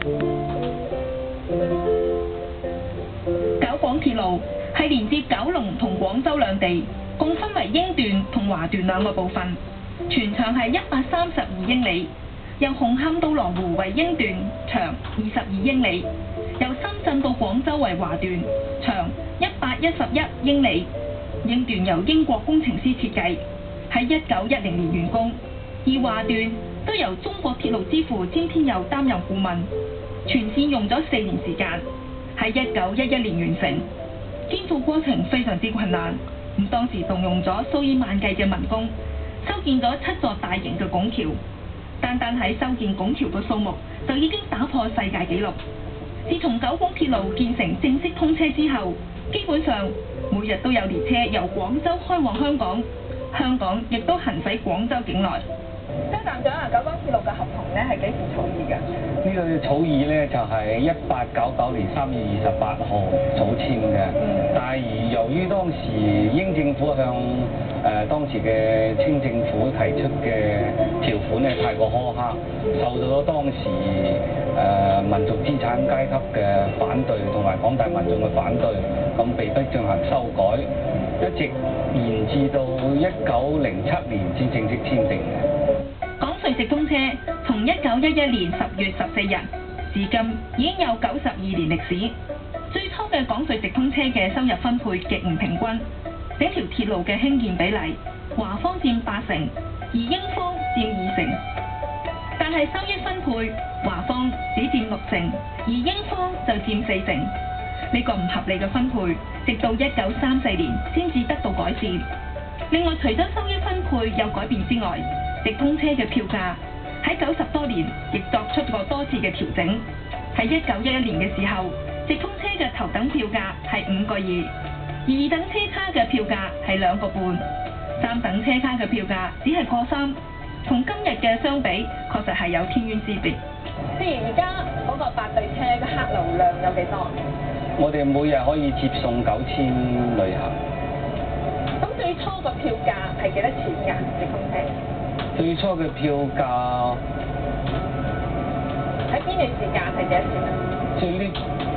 九廣鐵路係連接九龍同廣州兩地，共分為英段同華段兩個部分，全長係132英里。由紅磡到羅湖為英段，長22英里；由深圳到廣州為華段，長111英里。英段由英國工程師設計，喺1910年完工，而華段都由中國鐵路之父詹天佑擔任顧問，全線用咗4年時間，喺1911年完成。建造過程非常之困難，當時動用咗數以萬計嘅民工，修建咗7座大型嘅拱橋。單喺修建拱橋嘅數目就已經打破世界紀錄。自從九廣鐵路建成正式通車之後，基本上每日都有列車由廣州開往香港，香港亦都行駛廣州境內。周站長啊，九廣鐵路嘅合同咧係幾時草擬嘅？呢個草擬咧就係1899年3月28號草簽嘅。但係由於當時英政府向當時嘅清政府提出嘅條款咧太過苛刻，受到咗當時民族資產階級嘅反對同埋廣大民眾嘅反對，咁被迫進行修改，一直延至到1907年先正式簽訂嘅。廣隧直通車從1911年10月14日至今已經有92年歷史。最初嘅廣隧直通車嘅收入分配極唔平均，整條鐵路嘅興建比例，華方佔8成，而英方佔2成。但係收益分配，華方只佔6成，而英方就佔4成。呢個唔合理嘅分配，直到1934年先至得到改善。另外，除咗收益分配有改變之外，直通車嘅票價喺90多年亦作出過多次嘅調整。喺1911年嘅時候，直通車嘅頭等票價係5個2，而二等車卡嘅票價係2個半，三等車卡嘅票價只係個3，同今日嘅相比，確實係有天淵之別。譬如而家嗰個8對車嘅客流量有幾多？我哋每日可以接送9000旅客。咁最初個票價係幾多錢㗎？直通車？最初嘅票價喺邊段時間係幾多錢啊？即係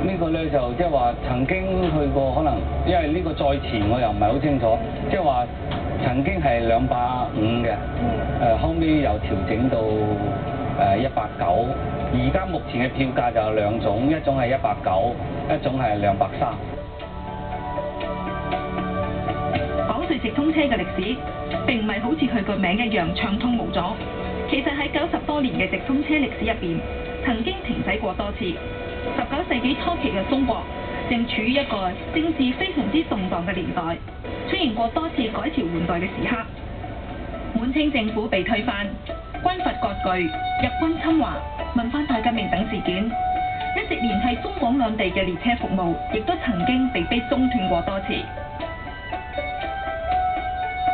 呢個咧就即係話曾經去過，可能因為呢個再前我又唔係好清楚，即係話曾經係250嘅，後尾又調整到190。而家目前嘅票價就有2種，一種係190，一種係230。廣隧直通車嘅歷史並唔係好似佢個名一樣暢通無阻。其實喺90多年嘅直通車歷史入邊，曾經停駛過多次。19世紀初期嘅中國正處於一個政治非常之動盪嘅年代，出現過多次改朝換代嘅時刻。滿清政府被推翻，軍閥割據、日軍侵華、文化大革命等事件，一直連繫中廣兩地嘅列車服務，亦都曾經被逼中斷過多次。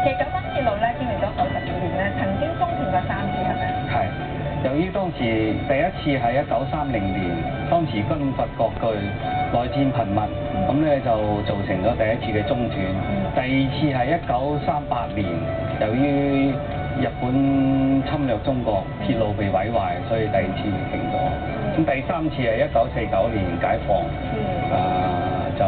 其實九廣鐵路咧經歷咗92年咧，曾經中斷過3次，係咪？係。由於當時第一次係1930年，當時軍閥割據，內戰頻密，咁咧就造成咗第一次嘅中斷。第二次係1938年，由於日本侵略中國，鐵路被毀壞，所以第二次停咗。咁第三次係1949年解放，就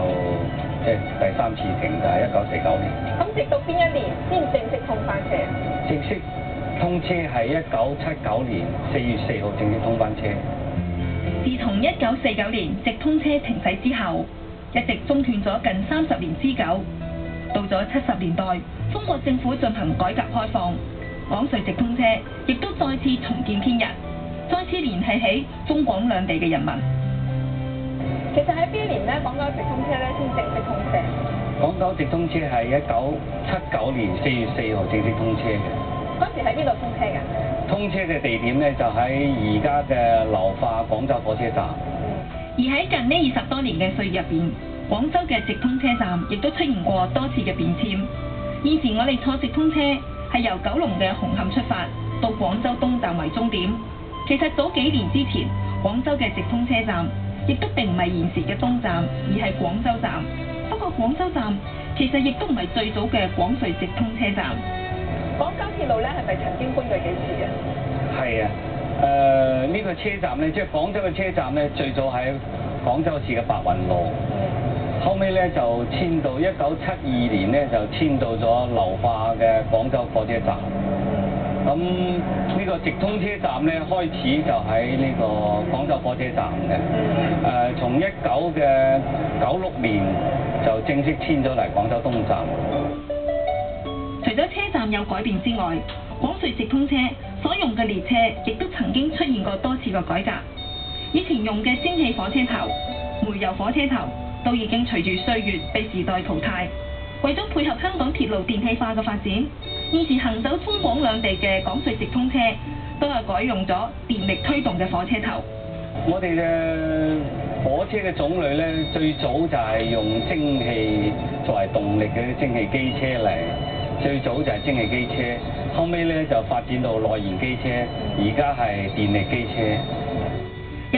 即係第3次停就係1949年。咁直到邊一年先正式通翻車？正式通車係1979年4月4號正式通翻車。自從1949年直通車停駛之後，一直中斷咗近30年之久。到咗70年代，中國政府進行改革開放，廣隧直通車亦都再次重見天日，再次聯繫起中廣兩地嘅人民。其實喺邊一年咧，廣九直通車咧先正式通車？廣九直通車係1979年4月4號正式通車嘅。嗰時喺邊度通車㗎？通車嘅地點咧就喺而家嘅流化廣州火車站。而喺近呢20多年嘅歲月入邊，廣州嘅直通車站亦都出現過多次嘅變遷。現時我哋坐直通車係由九龍嘅紅磡出發，到廣州東站為終點。其實早幾年之前，廣州嘅直通車站亦都並唔係現時嘅東站，而係廣州站。不過廣州站其實亦都唔係最早嘅廣隧直通車站。廣九鐵路咧係咪曾經搬過幾次啊？係啊，呢個個車站咧，即係廣州嘅車站咧，最早喺廣州市嘅白雲路，後尾咧就遷到1972年咧就遷到咗流化嘅廣州火車站。咁呢個直通車站咧開始就喺呢個廣州火車站嘅，從1996年就正式遷咗嚟廣州東站。除咗車站有改變之外，廣穗直通車所用嘅列車亦都曾經出現過多次嘅改革。以前用嘅蒸汽火車頭、煤油火車頭都已經隨住歲月被時代淘汰。為咗配合香港鐵路電氣化嘅發展，現時行走中廣兩地嘅廣穗直通車都係改用咗電力推動嘅火車頭。我哋嘅火車嘅種類咧，最早就係用蒸汽作為動力嘅蒸汽機車嚟。最早就係蒸汽機車，後尾咧就發展到內燃機車，而家係電力機車。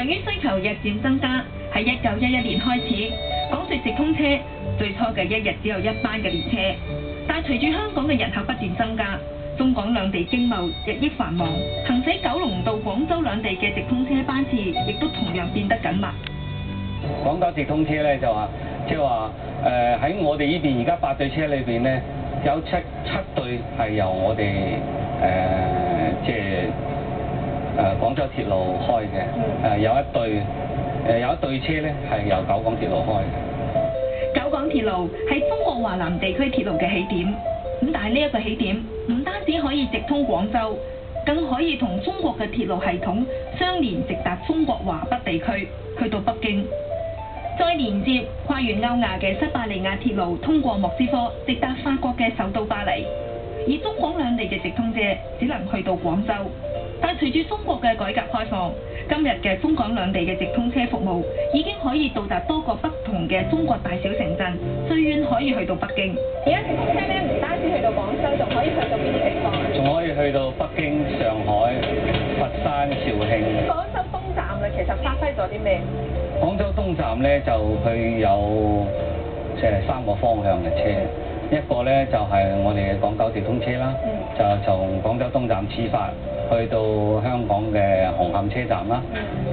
由於需求日漸增加，喺1911年開始，廣穗直通車最初嘅一日只有一班嘅列車，但隨住香港嘅人口不斷增加，中廣兩地經貿日益繁忙，行駛九龍到廣州兩地嘅直通車班次亦都同樣變得緊密。廣九直通車咧就話，即係話喺我哋呢邊而家8對車裏邊咧。有七對係由我哋即係廣州鐵路開嘅，有一對車咧係由九廣鐵路開嘅。九廣鐵路係中國華南地區鐵路嘅起點，咁但係呢一個起點唔單止可以直通廣州，更可以同中國嘅鐵路系統相連，直達中國華北地區，去到北京。再連接跨越歐亞嘅西伯利亞鐵路通過莫斯科，直達法國嘅首都巴黎。而中廣兩地嘅直通車只能去到廣州，但隨住中國嘅改革開放，今日嘅中廣兩地嘅直通車服務已經可以到達多個不同嘅中國大小城鎮，最遠可以去到北京。而家直通車咧唔單止去到廣州，仲可以去到邊啲地方？仲可以去到北京、上海、佛山、肇慶。廣州東站咧，其實發揮咗啲咩？廣州東站咧就佢有即係3個方向嘅車，一個咧就係我哋嘅廣九直通車啦，就從廣州東站始發去到香港嘅紅磡車站啦。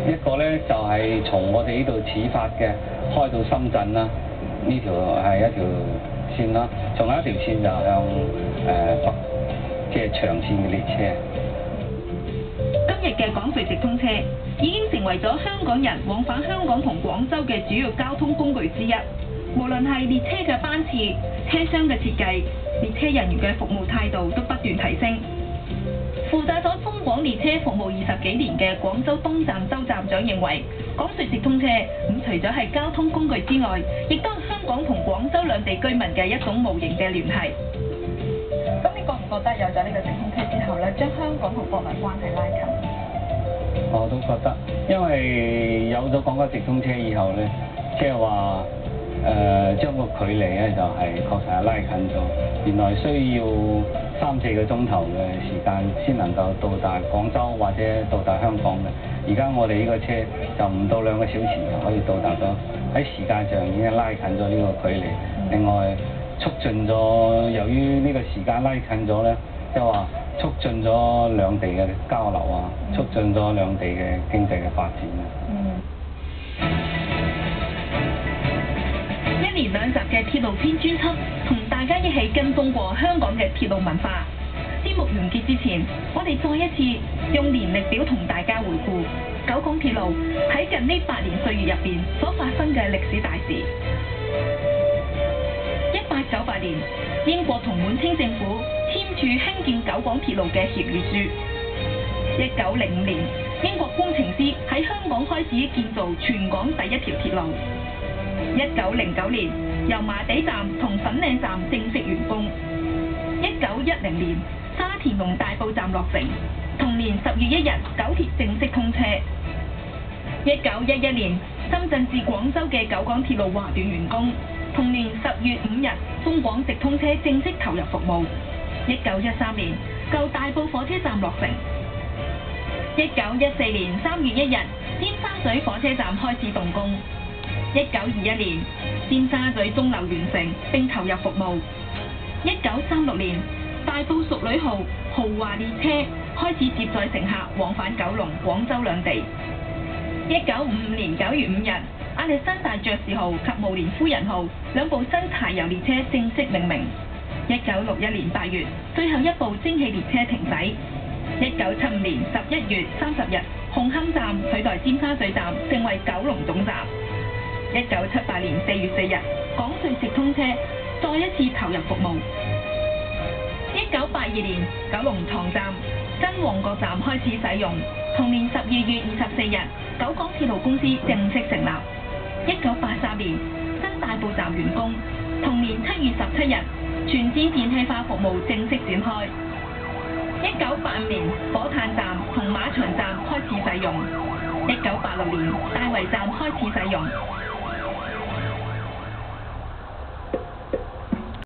一個咧就係從我哋呢度始發嘅開到深圳啦，呢條係一條線啦，仲有一條線就向北，即係長線嘅列車。今日嘅廣穗直通車已經成為咗香港人往返香港同廣州嘅主要交通工具之一。無論係列車嘅班次、車廂嘅設計、列車人員嘅服務態度都不斷提升。負責咗中廣列車服務20幾年嘅廣州東站周站長認為，廣穗直通車除咗係交通工具之外，亦都係香港同廣州兩地居民嘅一種無形嘅聯繫。咁你覺唔覺得有咗呢個直通車之後咧，將香港同國內關係拉近？我都覺得，因為有咗廣九直通車以後咧，即係話將個距離咧就係確實係拉近咗。原來需要3-4個鐘頭嘅時間先能夠到達廣州或者到達香港嘅，而家我哋呢個車就唔到2個小時就可以到達咗，喺時間上已經拉近咗呢個距離。另外促進咗，由於呢個時間拉近咗咧，即係話促進咗兩地嘅交流啊，促進咗兩地嘅經濟嘅發展啊。1連2集嘅鐵路篇專輯，同大家一起跟蹤過香港嘅鐵路文化。節目完結之前，我哋再一次用年曆表同大家回顧九廣鐵路喺近呢8年歲月入邊所發生嘅歷史大事。1898年，英國同滿清政府簽署興建九廣鐵路嘅協議書。1905年，英國工程師喺香港開始建造全港第一條鐵路。1909年，油麻地站同粉嶺站正式完工。1910年，沙田同大埔站落成。同年10月1日，九鐵正式通車。1911年，深圳至廣州嘅九廣鐵路華段完工。同年10月5日，中廣直通車正式投入服務。1913年，舊大埔火車站落成。1914年3月1日，尖沙咀火車站開始動工。1921年，尖沙咀鐘樓完成並投入服務。1936年，大埔淑女號豪華列車開始接載乘客往返九龍、廣州兩地。1955年9月5日，亞歷山大爵士號及慕蓮夫人號兩部新柴油列車正式命名。1961年8月，最後一部蒸汽列車停駛。1975年11月30日，紅磡站取代尖沙咀站成為九龍總站。1978年4月4日，廣隧直通車再一次投入服務。1982年，九龍塘站、新旺角站開始使用。同年12月24日，九廣鐵路公司正式成立。1983年，新大埔站完工。同年7月17日，全線電氣化服務正式展開。1985年，火炭站同馬場站開始使用。1986年，大圍站開始使用。